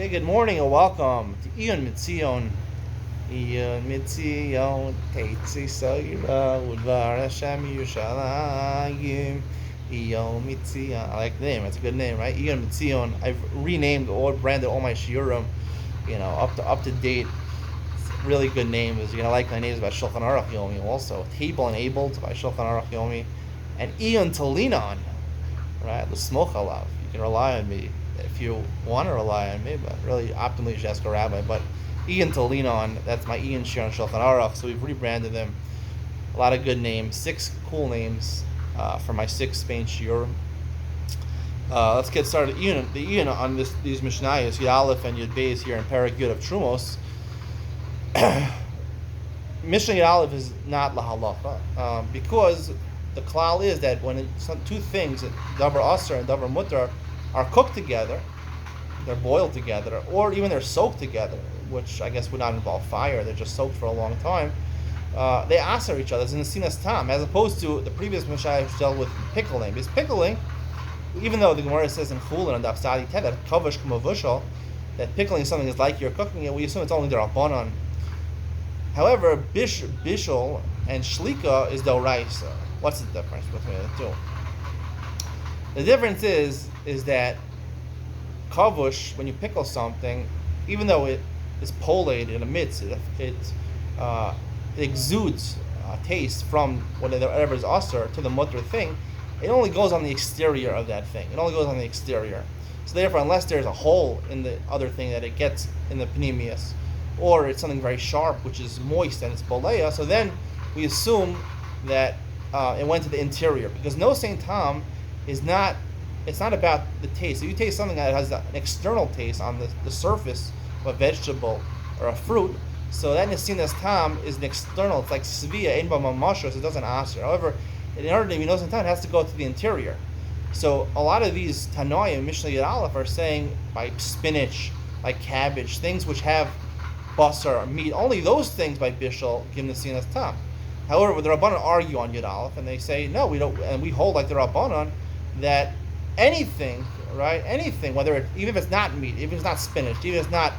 Okay, good morning and welcome to Iyun Mitzion. Iyun Mitzion, Teitzi Sagira, Udvar Hashem Yerushalayim. Iyun Mitzion. I like the name. It's a good name, right? Iyun Mitzion. I've renamed or branded all my shiurim, up to date. It's a really good name. You're gonna like my names by Shulchan Aruch Yomi also. Table enabled by Shulchan Aruch Yomi, and Iyun to lean on, right? The smoke alav. You can rely on me if you want to rely on me, but really optimally you should ask a rabbi. But Iyun to lean on, that's my Iyun shir on Shulchan Aruch, so we've rebranded them. A lot of good names, 6 cool names for my 6 Spain shiurim. Let's get started. The Iyun on these Mishnayos, Yud Aleph and Yud Beis here in Perek Yud of Terumos. Mishnah Yud Aleph is not lahalacha because the klal is that when two things, davar aser and davar mutar, are cooked together, they're boiled together, or even they're soaked together, which I guess would not involve fire, they're just soaked for a long time, they aser each other. It's in the sinas tam, as opposed to the previous Mishnah which dealt with pickling. Because pickling, even though the Gemara says in Chulin and Dafsadi Ted that kavush k'mavushal, that pickling is something that's like you're cooking it, we assume it's only the Rabbanon. However, bishul and shlika is doraisa. What's the difference between the two? The difference is that kavush, when you pickle something, even though it is polate, it emits, it exudes taste from whatever is aser to the mutter thing, it only goes on the exterior of that thing. It only goes on the exterior. So therefore, unless there's a hole in the other thing that it gets in the panemius, or it's something very sharp, which is moist and it's bolea, so then we assume that it went to the interior. Because no Saint Tom is not, it's not about the taste. If you taste something that has an external taste on the surface of a vegetable or a fruit, so that nesinas tam is an external. It's like svia ein ba mamashos. It doesn't aser. However, in order to be nosin tam, it has to go to the interior. So a lot of these tanoim, Mishnah Yud Aleph, are saying by spinach, like cabbage, things which have basar, meat. Only those things by bishul give nesinas tam. However, the Rabbanon argue on Yud Aleph, and they say no, we don't, and we hold like the Rabbanon that anything, right? Anything, even if it's not meat, even if it's not spinach, even if it's not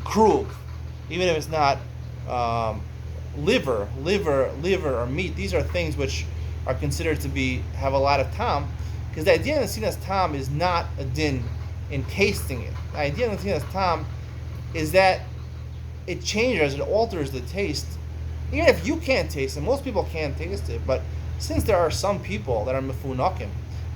krug, even if it's not liver or meat, these are things which are considered to have a lot of tam, because the idea of the sinas tam is not a din in tasting it. The idea of the sinas tam is that it changes, it alters the taste. Even if you can't taste it, most people can't taste it, but since there are some people that are mefunakim,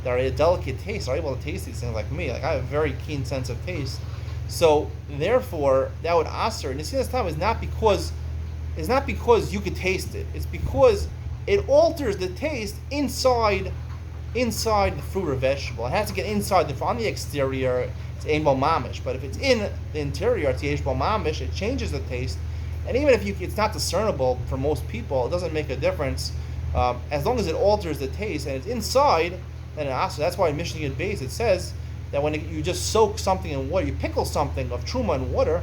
that are a delicate taste, are able to taste these things like me, like I have a very keen sense of taste, so therefore that would aser. And the sinas tam is not because you could taste it, it's because it alters the taste inside the fruit or vegetable. It has to get inside on the exterior, it's ein bo mamish, but if it's in the interior, it's yesh bo mamish, it changes the taste. And even if it's not discernible for most people, it doesn't make a difference. As long as it alters the taste and it's inside, then it aser. That's why in Mishnah Yud Beis it says that when you just soak something in water, you pickle something of truma in water,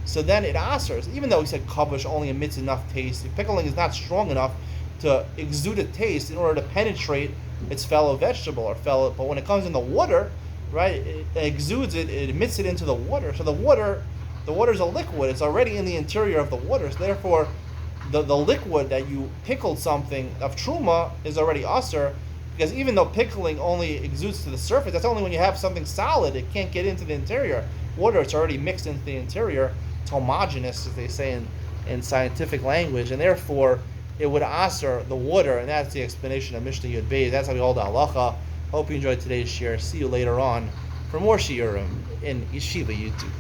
so then it asers. Even though he said kavush only emits enough taste, the pickling is not strong enough to exude a taste in order to penetrate its fellow vegetable but when it comes in the water, right, it exudes it emits it into the water. So the water is a liquid, it's already in the interior of the water, so therefore the liquid that you pickled something of truma is already aser, because even though pickling only exudes to the surface, that's only when you have something solid, it can't get into the interior. Water, it's already mixed into the interior, it's homogeneous, as they say in scientific language, and therefore it would aser the water, and that's the explanation of Mishnah Yud Beis. That's how we hold the halacha. Hope you enjoyed today's share. See you later on for more shiurim in Yeshiva YouTube.